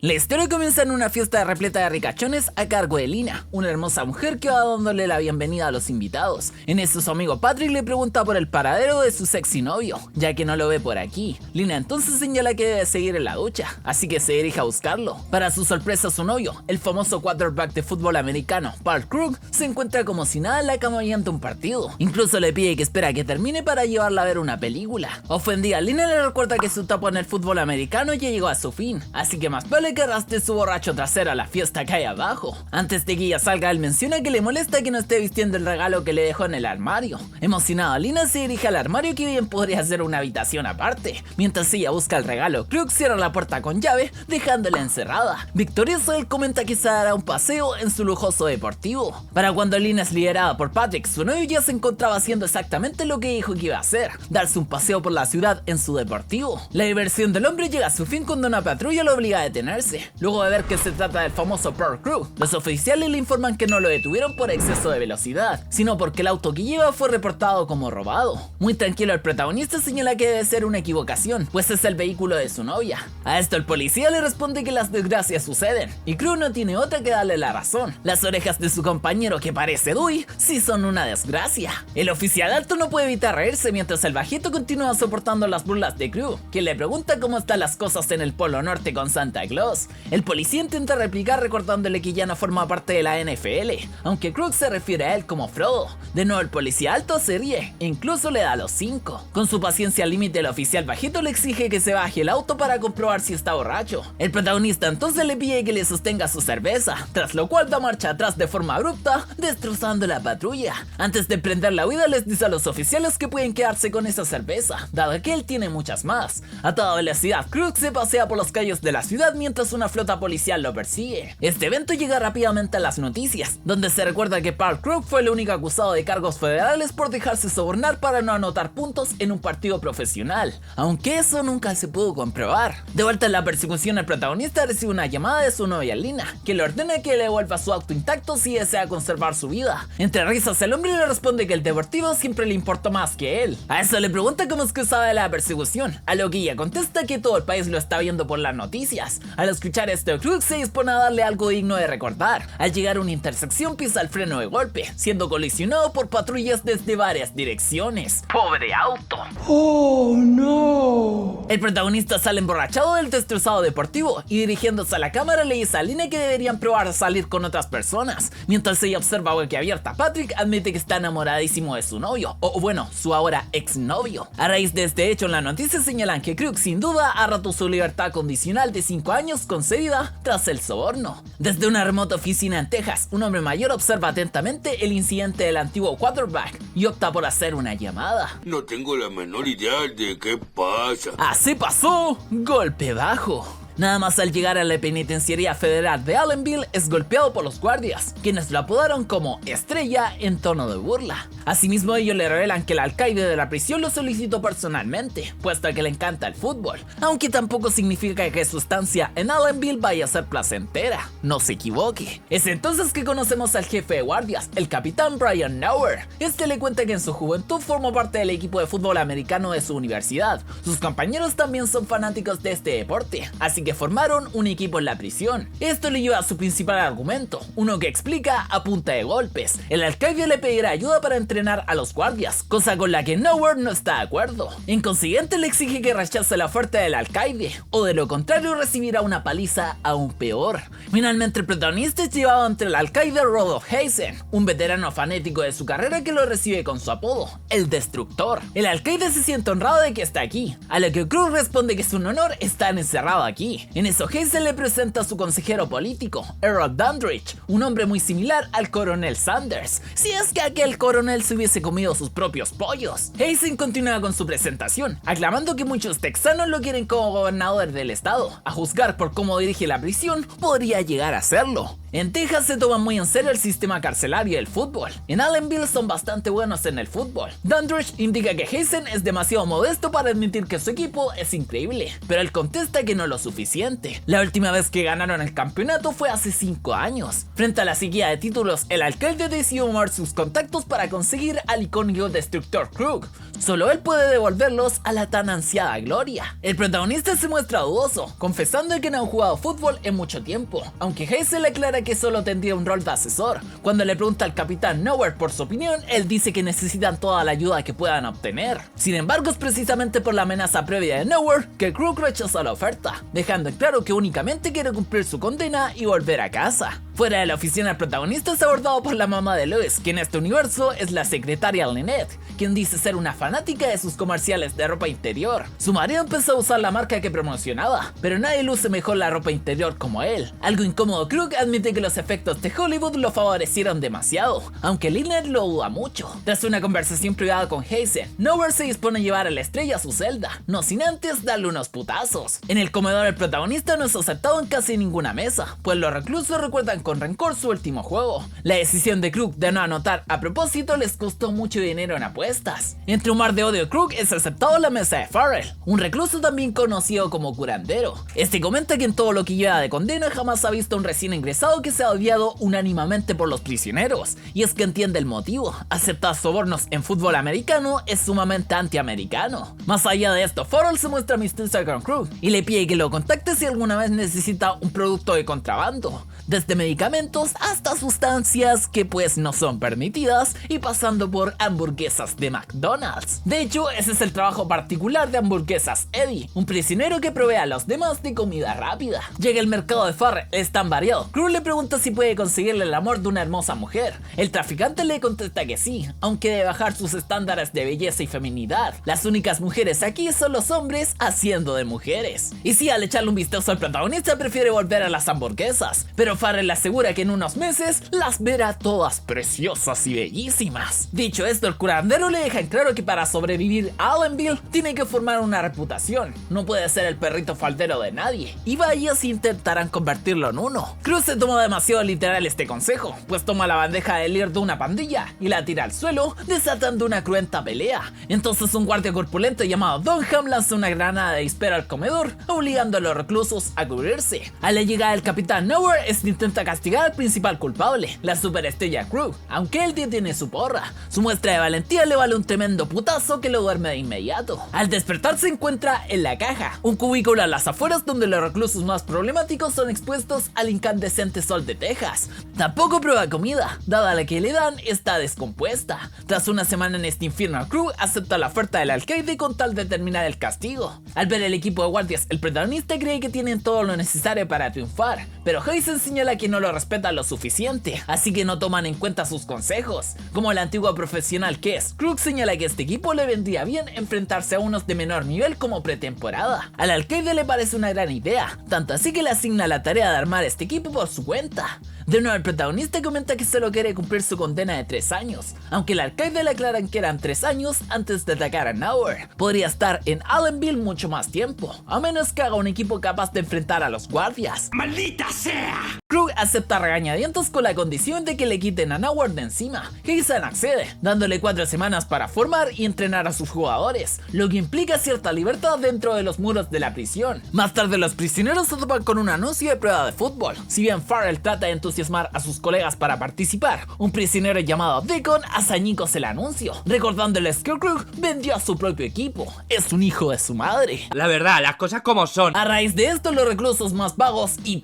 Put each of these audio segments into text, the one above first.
La historia comienza en una fiesta repleta de ricachones a cargo de Lina, una hermosa mujer que va dándole la bienvenida a los invitados. En eso su amigo Patrick le pregunta por el paradero de su sexy novio, ya que no lo ve por aquí. Lina entonces señala que debe seguir en la ducha, así que se dirige a buscarlo. Para su sorpresa, su novio, el famoso quarterback de fútbol americano, Paul Krug, se encuentra como si nada en la cama viendo un partido. Incluso le pide que espera que termine para llevarla a ver una película. Ofendida, Lina le recuerda que su etapa en el fútbol americano ya llegó a su fin, así que más vale que arrastre su borracho trasero a la fiesta que hay abajo. Antes de que ella salga, él menciona que le molesta que no esté vistiendo el regalo que le dejó en el armario. Emocionada, Lina se dirige al armario, que bien podría ser una habitación aparte. Mientras ella busca el regalo, Krug cierra la puerta con llave, dejándola encerrada. Victorioso, él comenta que se dará un paseo en su lujoso deportivo. Para cuando Lina es liderada por Patrick, su novio ya se encontraba haciendo exactamente lo que dijo que iba a hacer: darse un paseo por la ciudad en su deportivo. La diversión del hombre llega a su fin cuando una patrulla lo obliga a detenerse. Luego de ver que se trata del famoso Paul Krug, los oficiales le informan que no lo detuvieron por exceso de velocidad, sino porque el auto que lleva fue reportado como robado. Muy tranquilo, el protagonista señala que debe ser una equivocación, pues es el vehículo de su novia. A esto el policía le responde que las desgracias suceden, y Krug no tiene otra que darle la razón. Las orejas de su compañero, que parece Dewey, sí son una desgracia. El oficial alto no puede evitar reírse mientras el bajito continúa soportando las burlas de Krug, quien le pregunta cómo están las cosas en el Polo Norte con Santa Claus. El policía intenta replicar recordándole que ya no forma parte de la NFL, aunque Krug se refiere a él como Frodo. De nuevo el policía alto se ríe e incluso le da los 5. Con su paciencia al límite, el oficial bajito le exige que se baje el auto para comprobar si está borracho. El protagonista entonces le pide que le sostenga su cerveza, tras lo cual da marcha atrás de forma abrupta, destrozando la patrulla. Antes de emprender la huida, les dice a los oficiales que pueden quedarse con esa cerveza, dado que él tiene muchas más. A toda velocidad, Krug se pasea por las calles de la ciudad mientras una flota policial lo persigue. Este evento llega rápidamente a las noticias, donde se recuerda que Paul Krug fue el único acusado de cargos federales por dejarse sobornar para no anotar puntos en un partido profesional, aunque eso nunca se pudo comprobar. De vuelta en la persecución, el protagonista recibe una llamada de su novia Lina, que le ordena que le devuelva su auto intacto si desea conservar su vida. Entre risas, el hombre le responde que el deportivo siempre le importó más que él. A eso le pregunta cómo es que sabe de la persecución, a lo que ella contesta que todo el país lo está viendo por las noticias. Al escuchar esto, Krug se dispone a darle algo digno de recordar. Al llegar a una intersección, pisa el freno de golpe, siendo colisionado por patrullas desde varias direcciones. ¡Pobre auto! ¡Oh, no! El protagonista sale emborrachado del destrozado deportivo y, dirigiéndose a la cámara, le dice a Lina que deberían probar a salir con otras personas. Mientras ella observa boquiabierta, Patrick admite que está enamoradísimo de su novio, o bueno, su ahora exnovio. A raíz de este hecho, en la noticia señalan que Krug sin duda ha roto su libertad condicional de 5 años concedida tras el soborno. Desde una remota oficina en Texas, un hombre mayor observa atentamente el incidente del antiguo quarterback y opta por hacer una llamada. No tengo la menor idea de qué pasa. Así pasó, golpe bajo. Nada más al llegar a la penitenciaría federal de Allenville, es golpeado por los guardias, quienes lo apodaron como Estrella en tono de burla. Asimismo, ellos le revelan que el alcaide de la prisión lo solicitó personalmente, puesto que le encanta el fútbol, aunque tampoco significa que su estancia en Allenville vaya a ser placentera, no se equivoque. Es entonces que conocemos al jefe de guardias, el capitán Brian Nauer. Este le cuenta que en su juventud formó parte del equipo de fútbol americano de su universidad. Sus compañeros también son fanáticos de este deporte, así que formaron un equipo en la prisión. Esto le lleva a su principal argumento, uno que explica a punta de golpes. El alcaide le pedirá ayuda para entrenar a los guardias, cosa con la que Nauer no está de acuerdo. En consiguiente, le exige que rechace la oferta del alcaide, o de lo contrario recibirá una paliza aún peor. Finalmente, el protagonista es llevado ante el alcaide Rodolph Hazen, un veterano fanático de su carrera que lo recibe con su apodo, el Destructor. El alcaide se siente honrado de que está aquí, a lo que Krug responde que es un honor estar encerrado aquí. En eso, Hazen le presenta a su consejero político, Errol Dandridge, un hombre muy similar al coronel Sanders, si es que aquel coronel se hubiese comido sus propios pollos. Hazen continúa con su presentación, aclamando que muchos texanos lo quieren como gobernador del estado. A juzgar por cómo dirige la prisión, podría llegar a serlo. En Texas se toman muy en serio el sistema carcelario y el fútbol. En Allenville son bastante buenos en el fútbol. Dandridge indica que Hazen es demasiado modesto para admitir que su equipo es increíble, pero él contesta que no lo suficiente. La última vez que ganaron el campeonato fue hace 5 años. Frente a la sequía de títulos, el alcalde decidió mover sus contactos para conseguir al icónico destructor Krug. Solo él puede devolverlos a la tan ansiada gloria. El protagonista se muestra dudoso, confesando que no ha jugado fútbol en mucho tiempo, aunque Hazen le aclara que solo tendría un rol de asesor. Cuando le pregunta al capitán Nowhere por su opinión, él dice que necesitan toda la ayuda que puedan obtener. Sin embargo, es precisamente por la amenaza previa de Nowhere que Krug rechaza la oferta, dejando en claro que únicamente quiere cumplir su condena y volver a casa. Fuera de la oficina, el protagonista es abordado por la mamá de Lois, que en este universo es la secretaria Lynette, quien dice ser una fanática de sus comerciales de ropa interior. Su marido empezó a usar la marca que promocionaba, pero nadie luce mejor la ropa interior como él. Algo incómodo, Krug admite que los efectos de Hollywood lo favorecieron demasiado, aunque Lynette lo duda mucho. Tras una conversación privada con Hazen, Nowhere se dispone a llevar a la estrella a su celda, no sin antes darle unos putazos. En el comedor, el protagonista no es aceptado en casi ninguna mesa, pues los reclusos recuerdan con rencor su último juego. La decisión de Krug de no anotar a propósito les costó mucho dinero en apuestas. Entre un mar de odio, Krug es aceptado en la mesa de Farrell, un recluso también conocido como curandero. Este comenta que en todo lo que lleva de condena jamás ha visto a un recién ingresado que sea odiado unánimemente por los prisioneros, y es que entiende el motivo. Aceptar sobornos en fútbol americano es sumamente antiamericano. Más allá de esto, Farrell se muestra amistoso con Krug y le pide que lo contacte si alguna vez necesita un producto de contrabando, desde medicamentos hasta sustancias que pues no son permitidas y pasando por hamburguesas de McDonald's. De hecho, ese es el trabajo particular de Hamburguesas Eddie, un prisionero que provee a los demás de comida rápida. Llega el mercado de Farrell, es tan variado. Krug le pregunta si puede conseguirle el amor de una hermosa mujer. El traficante le contesta que sí, aunque debe bajar sus estándares de belleza y feminidad. Las únicas mujeres aquí son los hombres haciendo de mujeres. Y sí, al echarle un vistazo al protagonista prefiere volver a las hamburguesas, pero Farrell le asegura que en unos meses las verá todas preciosas y bellísimas. Dicho esto, el curandero le deja en claro que para sobrevivir a Allenville tiene que formar una reputación, no puede ser el perrito faldero de nadie, y vaya si intentarán convertirlo en uno. Krug se toma demasiado literal este consejo, pues toma la bandeja de líder de una pandilla y la tira al suelo, desatando una cruenta pelea. Entonces un guardia corpulento llamado Dunham lanza una granada de disparo al comedor, obligando a los reclusos a cubrirse. A la llegada del capitán Nowhere, este intenta castigar al principal culpable, la superestrella Krug, aunque él tiene su porra. Su muestra de valentía le vale un tremendo putazo que lo duerme de inmediato. Al despertar se encuentra en la caja, un cubículo a las afueras donde los reclusos más problemáticos son expuestos al incandescente sol de Texas. Tampoco prueba comida, dada la que le dan está descompuesta. Tras una semana en este infierno, Krug acepta la oferta del alcaide con tal de terminar el castigo. Al ver el equipo de guardias, el protagonista cree que tienen todo lo necesario para triunfar, pero Hazen señala que no lo respetan lo suficiente, así que no toman en cuenta sus consejos. Como el antiguo profesional que es, Krug señala que a este equipo le vendría bien enfrentarse a unos de menor nivel como pretemporada. Al alcaide le parece una gran idea, tanto así que le asigna la tarea de armar este equipo por su cuenta. De nuevo, el protagonista comenta que solo quiere cumplir su condena de 3 años, aunque el alcaide le aclaran que eran 3 años antes de atacar a Nowhere. Podría estar en Allenville mucho más tiempo, a menos que haga un equipo capaz de enfrentar a los guardias. ¡Maldita sea! Krug acepta regañadientos con la condición de que le quiten a Nowhere de encima. Hazen accede, dándole 4 semanas para formar y entrenar a sus jugadores, lo que implica cierta libertad dentro de los muros de la prisión. Más tarde, los prisioneros se topan con un anuncio de prueba de fútbol. Si bien Farrell trata de entusiasmar a sus colegas para participar, un prisionero llamado Deacon hace añicos el anuncio, recordándoles que Krug vendió a su propio equipo. Es un hijo de su madre. La verdad, las cosas como son. A raíz de esto, los reclusos más vagos y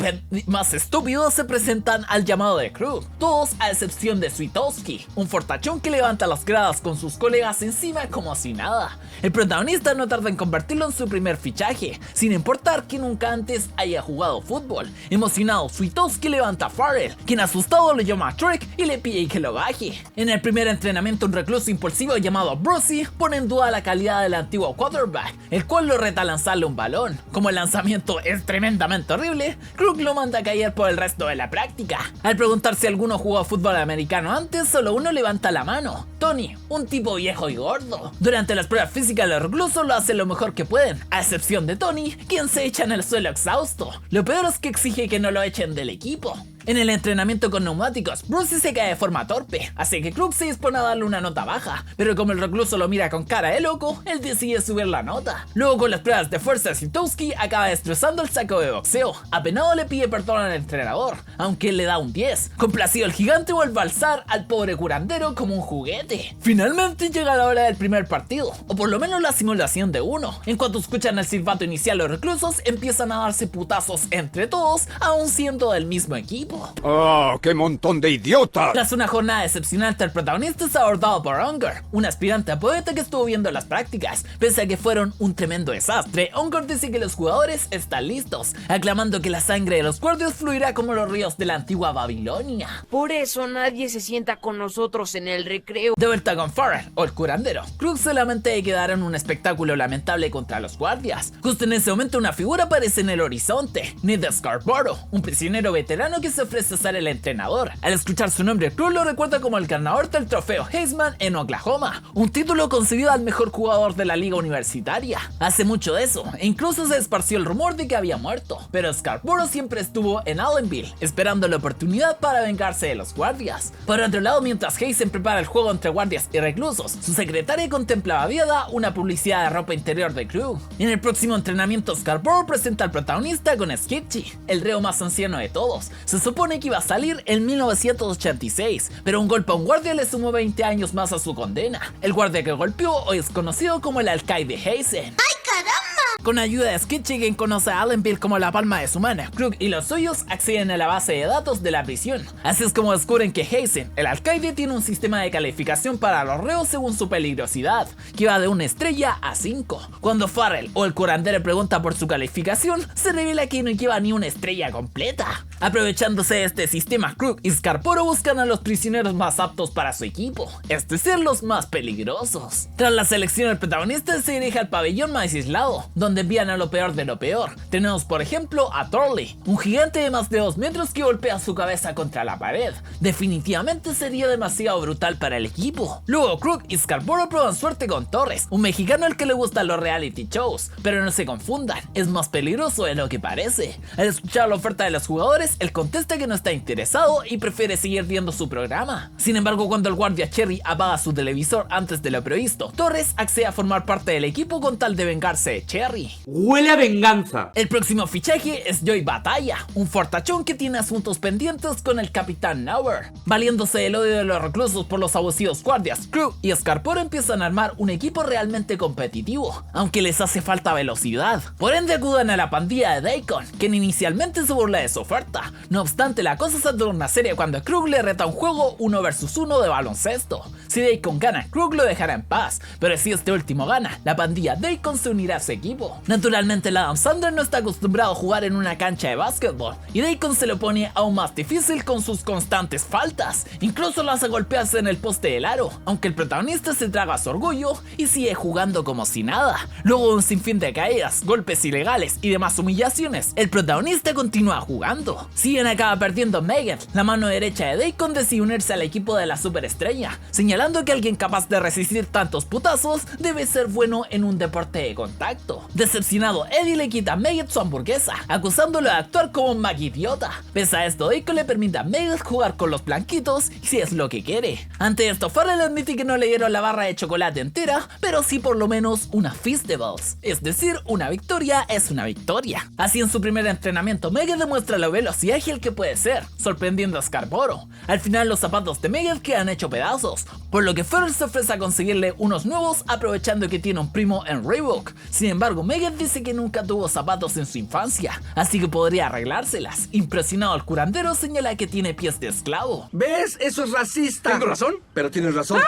más estúpidos se presentan al llamado de Krug, todos a excepción de Swiatowski, un fortachón que levanta las gradas con sus colegas encima como si nada. El protagonista no tarda en convertirlo en su primer fichaje, sin importar que nunca antes haya jugado fútbol. Emocionado, Swiatowski levanta a Farrell, quien asustado lo llama a Trek y le pide que lo baje. En el primer entrenamiento, un recluso impulsivo llamado Brucey pone en duda la calidad del antiguo quarterback, el cual lo reta a lanzarle un balón. Como el lanzamiento es tremendamente horrible, Krug lo manda a caer por el resto de la práctica. Al preguntar si alguno jugó fútbol americano antes, solo uno levanta la mano: Tony, un tipo viejo y gordo. Durante las pruebas físicas, los reclusos lo hacen lo mejor que pueden, a excepción de Tony, quien se echa en el suelo exhausto. Lo peor es que exige que no lo echen del equipo. En el entrenamiento con neumáticos, Brucey se cae de forma torpe, así que Krug se dispone a darle una nota baja, pero como el recluso lo mira con cara de loco, él decide subir la nota. Luego con las pruebas de fuerza, Sitowski acaba destrozando el saco de boxeo. Apenado le pide perdón al entrenador, aunque él le da un 10. Complacido, el gigante vuelve a alzar al pobre curandero como un juguete. Finalmente llega la hora del primer partido, o por lo menos la simulación de uno. En cuanto escuchan el silbato inicial, los reclusos empiezan a darse putazos entre todos, aún siendo del mismo equipo. ¡Oh, qué montón de idiotas! Tras una jornada decepcionante, el protagonista es abordado por Unger, un aspirante a poeta que estuvo viendo las prácticas. Pese a que fueron un tremendo desastre, Unger dice que los jugadores están listos, aclamando que la sangre de los guardias fluirá como los ríos de la antigua Babilonia. Por eso nadie se sienta con nosotros en el recreo. De vuelta con Farrell, o el curandero, Krug se lamenta de quedar en un espectáculo lamentable contra los guardias. Justo en ese momento una figura aparece en el horizonte, Ned Scarborough, un prisionero veterano que se ofrece a ser el entrenador. Al escuchar su nombre, Krug lo recuerda como el ganador del trofeo Heisman en Oklahoma, un título concedido al mejor jugador de la liga universitaria. Hace mucho de eso, e incluso se esparció el rumor de que había muerto, pero Scarborough siempre estuvo en Allenville, esperando la oportunidad para vengarse de los guardias. Por otro lado, mientras Heisen prepara el juego entre guardias y reclusos, su secretaria contempla babiada una publicidad de ropa interior de Krug. En el próximo entrenamiento, Scarborough presenta al protagonista con Skitchy, el reo más anciano de todos. Se supone que iba a salir en 1986, pero un golpe a un guardia le sumó 20 años más a su condena. El guardia que golpeó hoy es conocido como el alcaide Heisen. ¡Ay, caramba! Con ayuda de Skitchy, quien conoce a Allenville como la palma de su mano, Krug y los suyos acceden a la base de datos de la prisión. Así es como descubren que Heisen, el alcaide, tiene un sistema de calificación para los reos según su peligrosidad, que va de 1 estrella a 5. Cuando Farrell o el curandero pregunta por su calificación, se revela que no lleva ni una estrella completa. Aprovechándose de este sistema, Krug y Scarborough buscan a los prisioneros más aptos para su equipo, es decir, los más peligrosos. Tras la selección, el protagonista se dirige al pabellón más aislado, donde envían a lo peor de lo peor. Tenemos por ejemplo a Thorley, un gigante de más de 2 metros que golpea su cabeza contra la pared. Definitivamente sería demasiado brutal para el equipo. Luego Krug y Scarborough prueban suerte con Torres, un mexicano al que le gustan los reality shows, pero no se confundan, es más peligroso de lo que parece. Al escuchar la oferta de los jugadores, él contesta que no está interesado y prefiere seguir viendo su programa. Sin embargo, cuando el guardia Cherry apaga su televisor antes de lo previsto, Torres accede a formar parte del equipo con tal de vengarse de Cherry. Huele a venganza. El próximo fichaje es Joy Batalla, un fortachón que tiene asuntos pendientes con el Capitán Nauer. Valiéndose del odio de los reclusos por los abusivos guardias, Krug y Scarborough empiezan a armar un equipo realmente competitivo, aunque les hace falta velocidad. Por ende acuden a la pandilla de Daikon, quien inicialmente se burla de su oferta. No obstante, la cosa se torna seria cuando Krug le reta un juego 1 vs 1 de baloncesto. Si Daikon gana, Krug lo dejará en paz, pero si este último gana, la pandilla Daikon se unirá a su equipo. Naturalmente, el Adam Sandler no está acostumbrado a jugar en una cancha de básquetbol, y Daikon se lo pone aún más difícil con sus constantes faltas. Incluso lo hace golpearse en el poste del aro, aunque el protagonista se traga su orgullo y sigue jugando como si nada. Luego de un sinfín de caídas, golpes ilegales y demás humillaciones, el protagonista continúa jugando. Si bien acaba perdiendo Megan, la mano derecha de Daikon decide unirse al equipo de la superestrella, señalando que alguien capaz de resistir tantos putazos debe ser bueno en un deporte de contacto. Decepcionado, Eddie le quita a Megan su hamburguesa, acusándolo de actuar como un maquidiota. Pese a esto, Daikon le permite a Megan jugar con los blanquitos si es lo que quiere. Ante esto, Farrell admite que no le dieron la barra de chocolate entera, pero sí por lo menos una Feastables, es decir, una victoria es una victoria. Así, en su primer entrenamiento, Megan demuestra lo veloz y ágil que puede ser, sorprendiendo a Scarborough. Al final, los zapatos de Megan quedan hechos pedazos, por lo que Farrell se ofrece a conseguirle unos nuevos, aprovechando que tiene un primo en Reebok. Sin embargo, Megan dice que nunca tuvo zapatos en su infancia, así que podría arreglárselas. Impresionado, el curandero señala que tiene pies de esclavo. ¿Ves? Eso es racista. Tengo razón, pero tienes razón.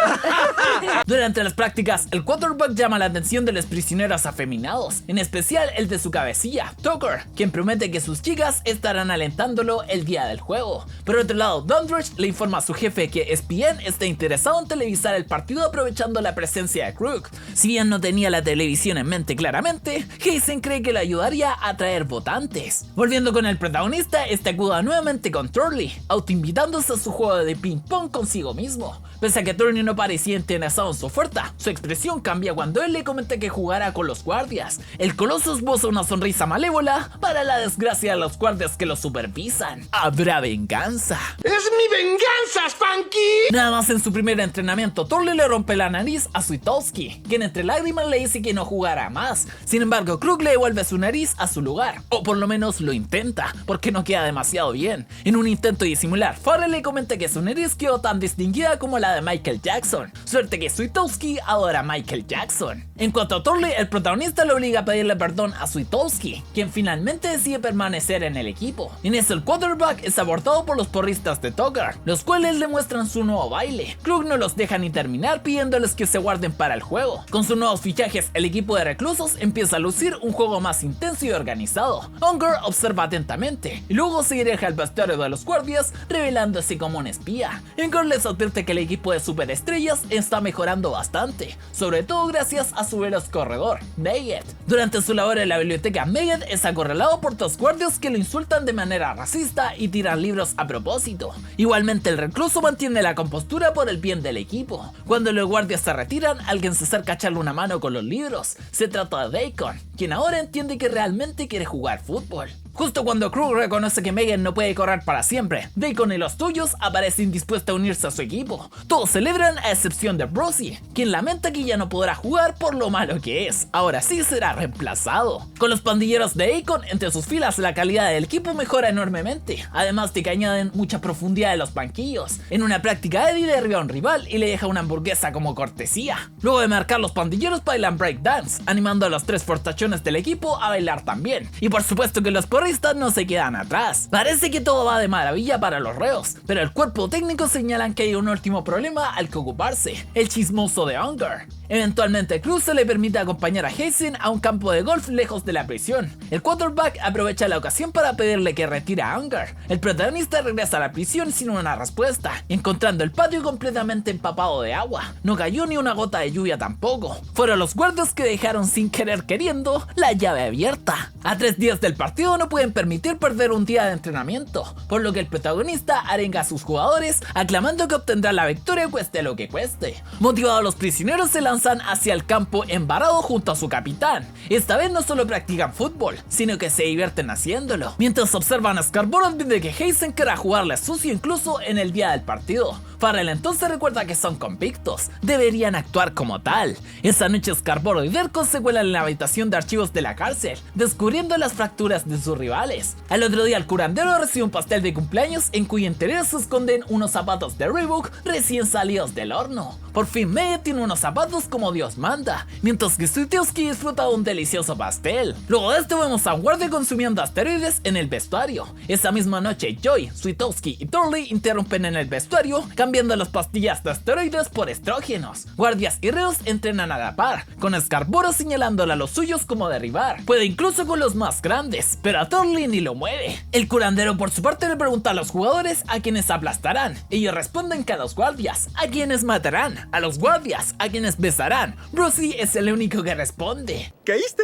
Durante las prácticas, el quarterback llama la atención de los prisioneros afeminados, en especial el de su cabecilla, Tucker, quien promete que sus chicas estarán alentándolo el día del juego. Por otro lado, Dandridge le informa a su jefe que ESPN está interesado en televisar el partido aprovechando la presencia de Krug. Si bien no tenía la televisión en mente claramente, este, Heizen cree que le ayudaría a atraer votantes. Volviendo con el protagonista, este acuda nuevamente con Turley, autoinvitándose a su juego de ping pong consigo mismo. Pese a que Turley no parecía interesado en su oferta, su expresión cambia cuando él le comenta que jugará con los guardias. El coloso esboza una sonrisa malévola para la desgracia de los guardias que lo supervisan. Habrá venganza. ¡Es mi venganza, Spanky! Nada más en su primer entrenamiento, Turley le rompe la nariz a Swiatowski, quien entre lágrimas le dice que no jugará más. Sin embargo, Krug le devuelve su nariz a su lugar, o por lo menos lo intenta, porque no queda demasiado bien. En un intento de disimular, Farrell le comenta que su nariz quedó tan distinguida como la de Michael Jackson. Suerte que Swiatowski adora a Michael Jackson. En cuanto a Turley, el protagonista le obliga a pedirle perdón a Swiatowski, quien finalmente decide permanecer en el equipo. En eso el quarterback es abordado por los porristas de Tucker, los cuales le muestran su nuevo baile. Krug no los deja ni terminar pidiéndoles que se guarden para el juego. Con sus nuevos fichajes, el equipo de reclusos empieza a lucir un juego más intenso y organizado. Unger observa atentamente y luego se dirige al vestuario de los guardias, revelándose como un espía. Unger les advierte que el equipo de superestrellas está mejorando bastante, sobre todo gracias a su veloz corredor, Meggett. Durante su labor en la biblioteca, Meggett es acorralado por dos guardias que lo insultan de manera racista y tiran libros a propósito. Igualmente, el recluso mantiene la compostura por el bien del equipo. Cuando los guardias se retiran, alguien se acerca a echarle una mano con los libros. Se trata de Deacon, quien ahora entiende que realmente quiere jugar fútbol. Justo cuando Krug reconoce que Megan no puede correr para siempre, Deacon y los suyos aparecen dispuestos a unirse a su equipo. Todos celebran a excepción de Brucey, quien lamenta que ya no podrá jugar por lo malo que es. Ahora sí será reemplazado. Con los pandilleros de Deacon entre sus filas, la calidad del equipo mejora enormemente, además de que añaden mucha profundidad en los banquillos. En una práctica, Eddie derriba a un rival y le deja una hamburguesa como cortesía. Luego de marcar, los pandilleros bailan breakdance, animando a los tres fortachones del equipo a bailar también. Y por supuesto que los porristas no se quedan atrás. Parece que todo va de maravilla para los reos, pero el cuerpo técnico señalan que hay un último problema al que ocuparse: el chismoso de Unger. Eventualmente, Krug se le permite acompañar a Heizen a un campo de golf lejos de la prisión. El quarterback aprovecha la ocasión para pedirle que retire a Unger. El protagonista regresa a la prisión sin una respuesta, encontrando el patio completamente empapado de agua. No cayó ni una gota de lluvia tampoco. Fueron los guardias que dejaron sin querer queriendo la llave abierta. A 3 días del partido no pueden permitir perder un día de entrenamiento, por lo que el protagonista arenga a sus jugadores aclamando que obtendrá la victoria cueste lo que cueste. Motivados, los prisioneros se lanzan hacia el campo embarado junto a su capitán. Esta vez no solo practican fútbol, sino que se divierten haciéndolo. Mientras observan a Scarborough, advierte que Heizen querrá jugarle sucio incluso en el día del partido. Farrell entonces recuerda que son convictos, deberían actuar como tal. Esa noche Scarborough y Derko se cuelan en la habitación de archivos de la cárcel, descubriendo las fracturas de sus rivales. Al otro día, el curandero recibe un pastel de cumpleaños en cuyo interior se esconden unos zapatos de Reebok recién salidos del horno. Por fin, Meggett tiene unos zapatos como Dios manda, mientras que Swiatowski disfruta de un delicioso pastel. Luego de esto vemos a un guardia consumiendo asteroides en el vestuario. Esa misma noche, Joy, Swiatowski y Turley interrumpen en el vestuario, cambiando las pastillas de asteroides por estrógenos. Guardias y reos entrenan a la par, con Scarborough señalándole a los suyos cómo derribar. Puede incluso con los más grandes, pero a Turley ni lo mueve. El curandero por su parte le pregunta a los jugadores a quienes aplastarán. Ellos responden que a los guardias, a quienes matarán, a los guardias, a quienes besarán. Brucey es el único que responde. ¿Caíste?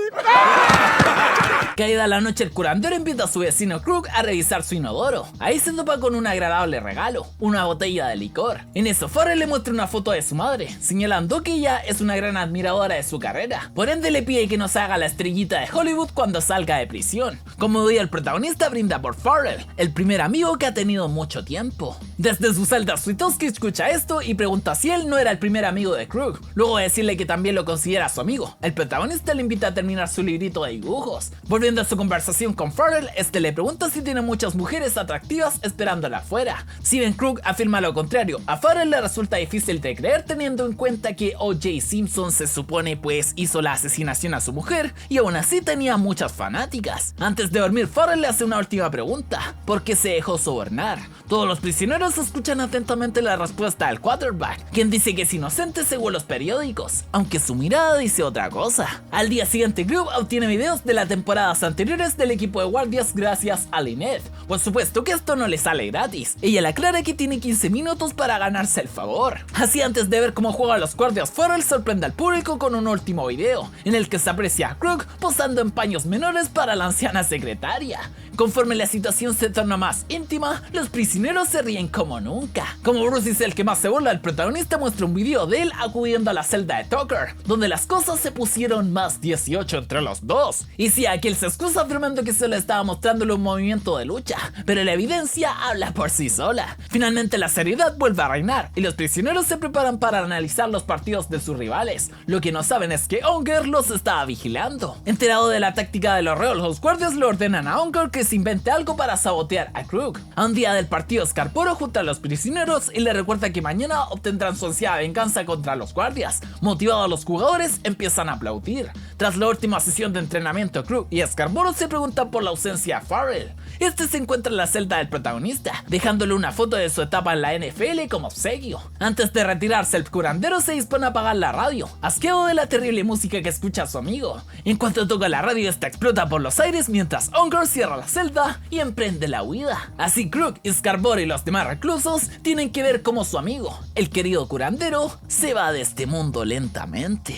Caída la noche, el curandero invita a su vecino Krug a revisar su inodoro. Ahí se topa con un agradable regalo, una botella de licor. En eso, Farrell le muestra una foto de su madre, señalando que ella es una gran admiradora de su carrera. Por ende, le pide que nos haga la estrellita de Hollywood cuando salga de prisión. Como día, el protagonista brinda por Farrell, el primer amigo que ha tenido mucho tiempo. Desde su celda, Swiatowski escucha esto y pregunta si él no era el primer amigo de Krug. Luego de decirle que también lo considera su amigo, el protagonista le invita a terminar su librito de dibujos. Volviendo a su conversación con Farrell, este le pregunta si tiene muchas mujeres atractivas esperándola afuera. Si bien Krug afirma lo contrario, a Farrell le resulta difícil de creer teniendo en cuenta que O.J. Simpson se supone pues hizo la asesinación a su mujer y aún así tenía muchas fanáticas. Antes de dormir, Farrell le hace una última pregunta: ¿por qué se dejó sobornar? Todos los prisioneros escuchan atentamente la respuesta del quarterback, quien dice que es inocente según los periódicos, aunque su mirada dice otra cosa. Al día día siguiente, Groove obtiene videos de las temporadas anteriores del equipo de guardias gracias a Lynette. Por supuesto que esto no le sale gratis. Ella le aclara que tiene 15 minutos para ganarse el favor. Así, antes de ver cómo juegan los guardias, Farrell sorprende al público con un último video, en el que se aprecia a Crook posando en paños menores para la anciana secretaria. Conforme la situación se torna más íntima, los prisioneros se ríen como nunca. Como Bruce es el que más se burla, el protagonista muestra un video de él acudiendo a la celda de Tucker, donde las cosas se pusieron más 18 entre los dos. Y sí, aquí él se excusa afirmando que solo estaba mostrándole un movimiento de lucha, pero la evidencia habla por sí sola. Finalmente la seriedad vuelve a reinar, y los prisioneros se preparan para analizar los partidos de sus rivales. Lo que no saben es que Unger los estaba vigilando. Enterado de la táctica de los reos, los guardias le ordenan a Unger que se invente algo para sabotear a Crook. A un día del partido, Scarborough junta a los prisioneros y le recuerda que mañana obtendrán su ansiada venganza contra los guardias. Motivados, los jugadores empiezan a aplaudir. Tras la última sesión de entrenamiento, Crook y Scarborough se preguntan por la ausencia de Farrell. Este se encuentra en la celda del protagonista, dejándole una foto de su etapa en la NFL como obsequio. Antes de retirarse, el curandero se dispone a apagar la radio, asqueado de la terrible música que escucha su amigo. En cuanto toca la radio, esta explota por los aires mientras Unger cierra la celda y emprende la huida. Así Crook, Scarborough y los demás reclusos tienen que ver cómo su amigo, el querido curandero, se va de este mundo lentamente.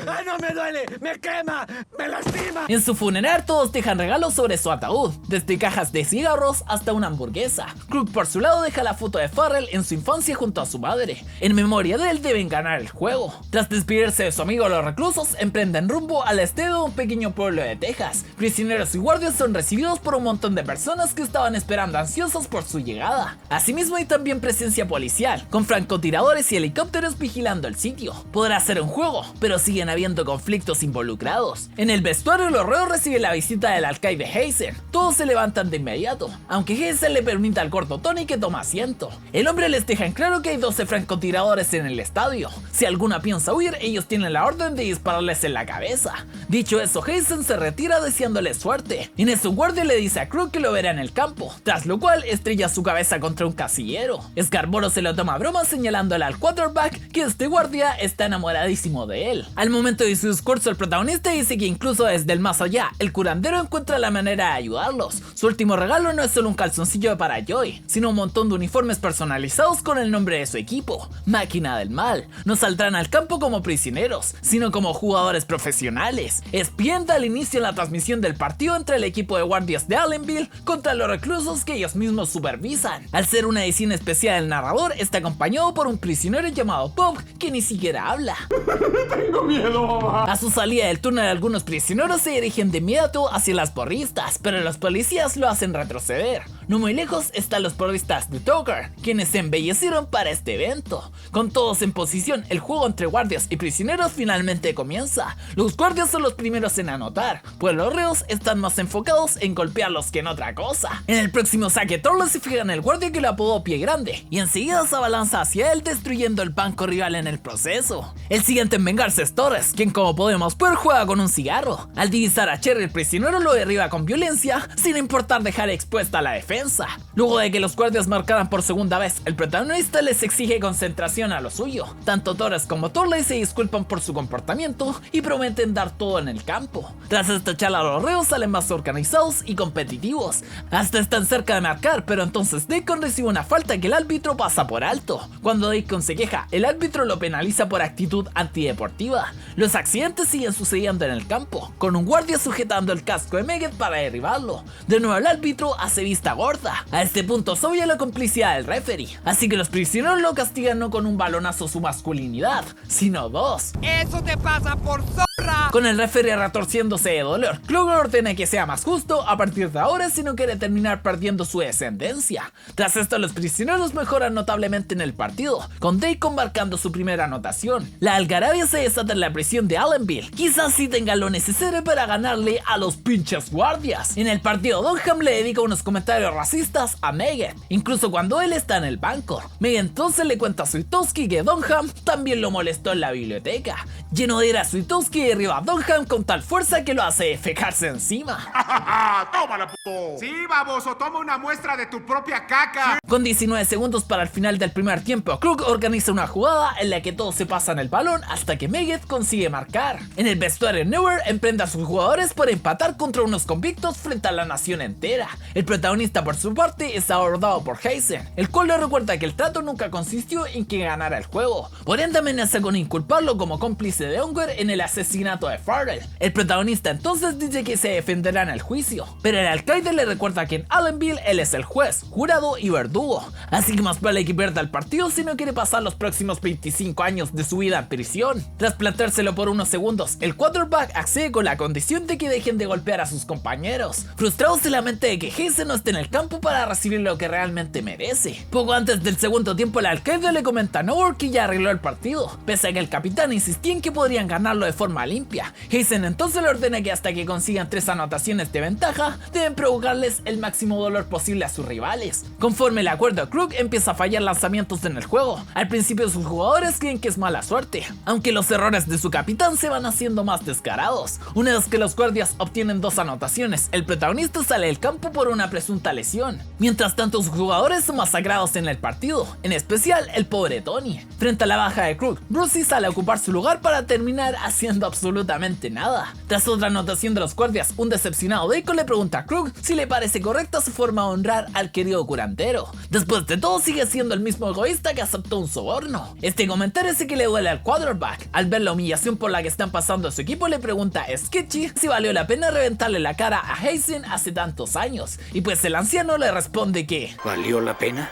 ¡Ay, no me duele! ¡Me quema! ¡Me lastima! En su funeral todos dejan regalos sobre su ataúd, desde cajas de cigarros hasta una hamburguesa. Crook por su lado deja la foto de Farrell en su infancia junto a su madre. En memoria de él deben ganar el juego. Tras despedirse de su amigo, los reclusos emprenden rumbo al este de un pequeño pueblo de Texas. Prisioneros y guardias son recibidos por un montón de personas que estaban esperando ansiosos por su llegada. Asimismo hay también presencia policial, con francotiradores y helicópteros vigilando el sitio. Podrá ser un juego, pero siguen habiendo conflictos involucrados. En el vestuario, los reos reciben la visita del alcaide Heiser. Todos se levantan de inmediato, aunque Heiser le permite al gordo Tony que tome asiento. El hombre les deja en claro que hay 12 francotiradores en el estadio. Si alguna piensa huir, ellos tienen la orden de dispararles en la cabeza. Dicho eso, Heiser se retira deseándole suerte. En eso, un guardia le dice a Crook que lo verá en el campo, tras lo cual estrella su cabeza contra un casillero. Scarborough se lo toma a broma señalándole al quarterback que este guardia está enamoradísimo de él. Al momento de su discurso, el protagonista dice que incluso desde el más allá, el curandero encuentra la manera de ayudarlos. Su último regalo no es solo un calzoncillo para Joy, sino un montón de uniformes personalizados con el nombre de su equipo, Máquina del Mal. No saldrán al campo como prisioneros, sino como jugadores profesionales. ESPN da al inicio en la transmisión del partido entre el equipo de guardias de Allenville contra los reclusos que ellos mismos supervisan. Al ser una edición especial, el narrador está acompañado por un prisionero llamado Bob que ni siquiera habla. Tengo miedo, mamá. A su salida del túnel, algunos prisioneros se dirigen de inmediato hacia las porristas, pero los policías lo hacen retroceder. No muy lejos están los porristas de Tucker, quienes se embellecieron para este evento. Con todos en posición, el juego entre guardias y prisioneros finalmente comienza. Los guardias son los primeros en anotar, pues los reos están más enfocados en golpearlos que en otra cosa. En el próximo saque, Torres se fija en el guardia que lo apodó Pie Grande, y enseguida se abalanza hacia él, destruyendo el banco rival en el proceso. El siguiente en vengarse es Torres, quien como podemos ver juega con un cigarro. Al divisar a Cherry, el prisionero lo derriba con violencia, sin importar dejar expuesta la defensa. Luego de que los guardias marcaran por segunda vez, el protagonista les exige concentración a lo suyo. Tanto Torres como Torley se disculpan por su comportamiento y prometen dar todo en el campo. Tras esta charla, los reos salen más organizados y competitivos. Hasta están cerca de marcar, pero entonces Deacon recibe una falta que el árbitro pasa por alto. Cuando Deacon se queja, el árbitro lo penaliza por actitud antideportiva. Los accidentes siguen sucediendo en el campo, con un guardia sujetando el casco de Meggett para derribarlo. De nuevo el árbitro hace vista gorda. A este punto es obvia la complicidad del referee, así que los prisioneros lo castigan no con un balonazo su masculinidad, sino dos. ¡Eso te pasa por zorra! Con el referee retorciéndose de dolor, Kluger ordena que sea más justo a partir de ahora si no quiere terminar perdiendo su descendencia. Tras esto, los prisioneros mejoran notablemente en el partido, con Deacon marcando su primera anotación. La algarabia se desata en la prisión de Allenville, quizás sí tenga lo necesario para ganarle a los pinches guardias. En el partido, Dunham le dedica unos comentarios racistas a Meggett, incluso cuando él está en el banco. Meggett entonces le cuenta a Swiatowski que Dunham también lo molestó en la biblioteca. Lleno de ira, Swiatowski derriba a Dunham con tal fuerza que lo hace defecarse encima. ¡Tómala, puto! Sí, baboso, toma una muestra de tu propia caca. Con 19 segundos para el final del primer tiempo, Krug organiza una jugada en la que todos se pasan el balón hasta que Megadeth consigue marcar. En el vestuario, Nowhere emprende a sus jugadores por empatar contra unos convictos frente a la nación entera. El protagonista, por su parte, es abordado por Heizen, el cual le recuerda que el trato nunca consistió en que ganara el juego. Por ende, amenaza con inculparlo como cómplice de Unger en el asesinato de Farrell. El protagonista entonces dice que se defenderá en el juicio, pero el alcalde le recuerda que en Allenville él es el juez, jurado y verdugo, así que más vale que pierda el partido si no quiere pasar los próximos 25 años de su vida en prisión. Tras planteárselo por unos segundos, el quarterback accede con la condición de que dejen de golpear a sus compañeros. Frustrado se lamenta de que Heizen no esté en el campo para recibir lo que realmente merece. Poco antes del segundo tiempo, el alcalde le comenta a Nowhere que ya arregló el partido, pese a que el capitán insistía en que podrían ganarlo de forma limpia. Heizen entonces le ordena que hasta que consigan 3 anotaciones de ventaja, deben provocarles el máximo dolor posible a sus rivales. Conforme el acuerdo de Krug empieza a fallar lanzamientos en el juego. Al principio sus jugadores creen que es mala suerte, aunque los errores de su capitán se van haciendo más descarados. Una vez que los guardias obtienen 2 anotaciones, el protagonista sale del campo por una presunta lesión. Mientras tanto, sus jugadores son masacrados en el partido, en especial el pobre Tony. Frente a la baja de Krug, Brucey sale a ocupar su lugar para terminar haciendo absolutamente nada. Tras otra anotación de los guardias, un decepcionado Deco le pregunta a Krug si le parece correcta su forma de honrar al querido curandero. Después de todo, sigue siendo el mismo egoísta que aceptó un soborno. Este comentario es que le duele al quarterback. Al ver la humillación por la que están pasando su equipo, le pregunta a Sketchy si valió la pena reventarle la cara a Heizen hace tantos años, y pues el anciano le responde que ¿valió la pena?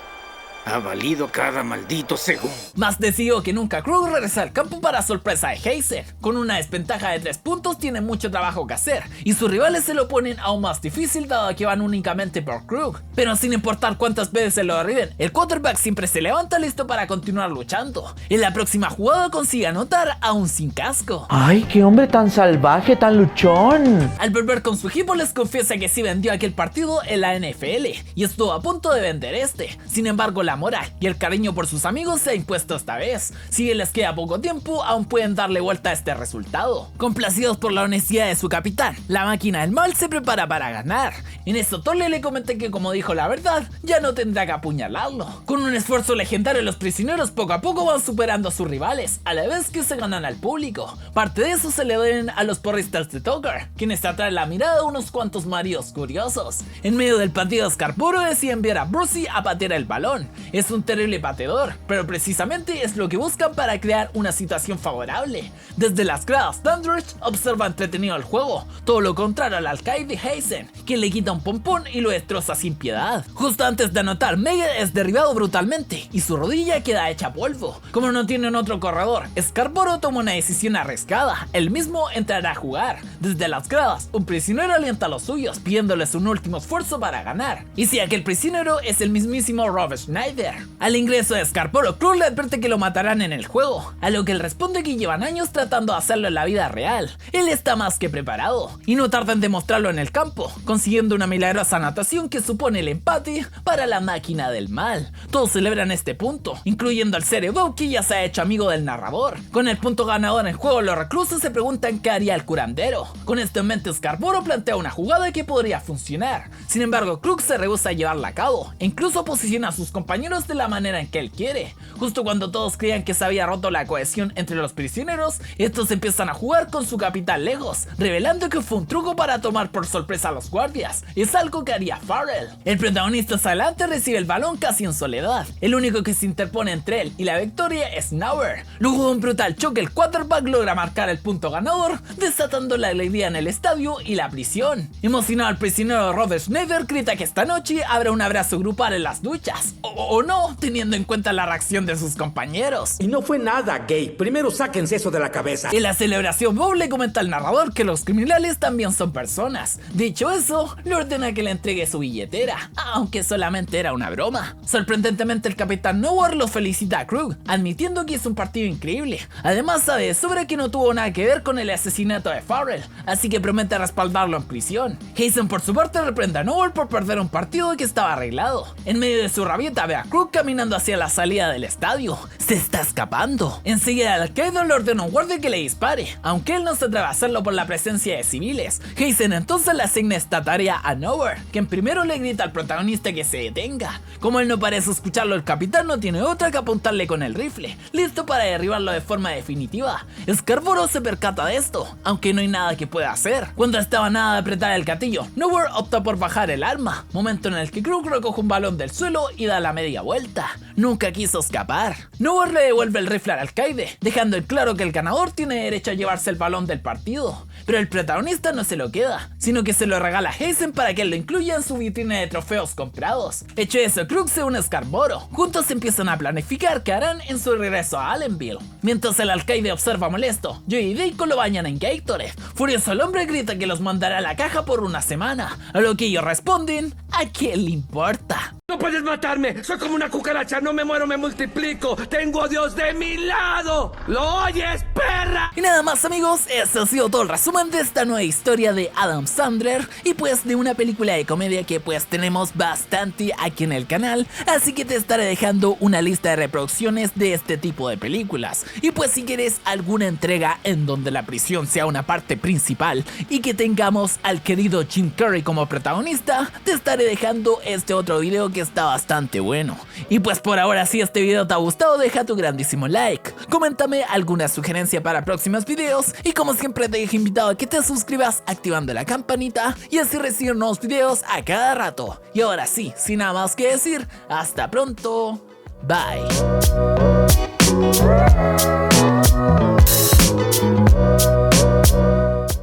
Ha valido cada maldito segundo. Más decidido que nunca, Krug regresa al campo para sorpresa de Heizen. Con una desventaja de 3 puntos, tiene mucho trabajo que hacer, y sus rivales se lo ponen aún más difícil dado que van únicamente por Krug. Pero sin importar cuántas veces se lo derriben, el quarterback siempre se levanta listo para continuar luchando. En la próxima jugada consigue anotar aún sin casco. ¡Ay, qué hombre tan salvaje, tan luchón! Al volver con su equipo les confiesa que sí vendió aquel partido en la NFL y estuvo a punto de vender este. Sin embargo, la moral y el cariño por sus amigos se ha impuesto esta vez. Si bien les queda poco tiempo, aún pueden darle vuelta a este resultado. Complacidos por la honestidad de su capitán, la máquina del mal se prepara para ganar. En esto Tolle le comenta que como dijo la verdad, ya no tendrá que apuñalarlo. Con un esfuerzo legendario, los prisioneros poco a poco van superando a sus rivales, a la vez que se ganan al público. Parte de eso se le deben a los porristas de Tucker, quienes atraen la mirada a unos cuantos maridos curiosos. En medio del partido, Scarborough decide enviar a Brucey a patear el balón. Es un terrible pateador, pero precisamente es lo que buscan para crear una situación favorable. Desde las gradas, Dandridge observa entretenido el juego, todo lo contrario al alcaide Heizen, quien le quita un pompón y lo destroza sin piedad. Justo antes de anotar, Megadeth es derribado brutalmente y su rodilla queda hecha polvo. Como no tienen otro corredor, Scarborough toma una decisión arriesgada, él mismo entrará a jugar. Desde las gradas, un prisionero alienta a los suyos, pidiéndoles un último esfuerzo para ganar. Y si aquel prisionero es el mismísimo Rob Schneider. Al ingreso de Scarborough, Krug le advierte que lo matarán en el juego, a lo que él responde que llevan años tratando de hacerlo en la vida real. Él está más que preparado, y no tarda en demostrarlo en el campo, consiguiendo una milagrosa anotación que supone el empate para la máquina del mal. Todos celebran este punto, incluyendo al cerebro que ya se ha hecho amigo del narrador. Con el punto ganador en juego, los reclusos se preguntan qué haría el curandero. Con esto en mente, Scarborough plantea una jugada que podría funcionar. Sin embargo, Krug se rehúsa a llevarla a cabo, e incluso posiciona a sus compañeros de la manera en que él quiere. Justo cuando todos creían que se había roto la cohesión entre los prisioneros, estos empiezan a jugar con su capitán lejos, revelando que fue un truco para tomar por sorpresa a los guardias. Es algo que haría Farrell. El protagonista hacia adelante recibe el balón casi en soledad. El único que se interpone entre él y la victoria es Nowhere. Luego de un brutal choque, el quarterback logra marcar el punto ganador, desatando la alegría en el estadio y la prisión. Emocionado, el prisionero Robert Schneider grita que esta noche habrá un abrazo grupal en las duchas. O no, teniendo en cuenta la reacción de sus compañeros. Y no fue nada gay. Primero sáquense eso de la cabeza. En la celebración, Bob le comenta al narrador que los criminales también son personas. Dicho eso, le ordena que le entregue su billetera, aunque solamente era una broma. Sorprendentemente, el capitán Nowhere los felicita a Krug, admitiendo que es un partido increíble. Además, sabe de sobra que no tuvo nada que ver con el asesinato de Farrell, así que promete respaldarlo en prisión. Heizen, por su parte, reprende a Nowhere por perder un partido que estaba arreglado. En medio de su rabieta, ve ve a Krug caminando hacia la salida del estadio. Se está escapando. Enseguida el alcaide le ordena a un guardia que le dispare, aunque él no se atreve a hacerlo por la presencia de civiles. Heisen entonces le asigna esta tarea a Nowhere, quien primero le grita al protagonista que se detenga. Como él no parece escucharlo, el capitán no tiene otra que apuntarle con el rifle, listo para derribarlo de forma definitiva. Scarborough se percata de esto, aunque no hay nada que pueda hacer. Cuando estaba nada de apretar el gatillo, Nowhere opta por bajar el arma, momento en el que Krug recoge un balón del suelo y da la media vuelta. Nunca quiso escapar. Nowhere le devuelve el rifle al alcaide, dejando en claro que el ganador tiene derecho a llevarse el balón del partido. Pero el protagonista no se lo queda, sino que se lo regala a Heisen para que él lo incluya en su vitrina de trofeos comprados. Hecho eso, Krug se une a Scarborough. Juntos empiezan a planificar qué harán en su regreso a Allenville. Mientras el alcaide observa molesto, Joey y Deiko lo bañan en Gatorade. Furioso, el hombre grita que los mandará a la caja por una semana, a lo que ellos responden: ¿a quién le importa? ¡No puedes matarme! ¡Soy como una cucaracha! ¡No me muero, me multiplico! ¡Tengo a Dios de mi lado! ¿Lo oyes, perra? Y nada más, amigos, ese ha sido todo el resumen de esta nueva historia de Adam Sandler, y pues de una película de comedia que pues tenemos bastante aquí en el canal, así que te estaré dejando una lista de reproducciones de este tipo de películas. Y pues si quieres alguna entrega en donde la prisión sea una parte principal y que tengamos al querido Jim Carrey como protagonista, te estaré dejando este otro video que está bastante bueno. Y pues por ahora, si este video te ha gustado, deja tu grandísimo like, coméntame alguna sugerencia para próximos videos, y como siempre te dejo invitado a que te suscribas activando la campanita y así recibir nuevos videos a cada rato. Y ahora sí, sin nada más que decir, hasta pronto, bye.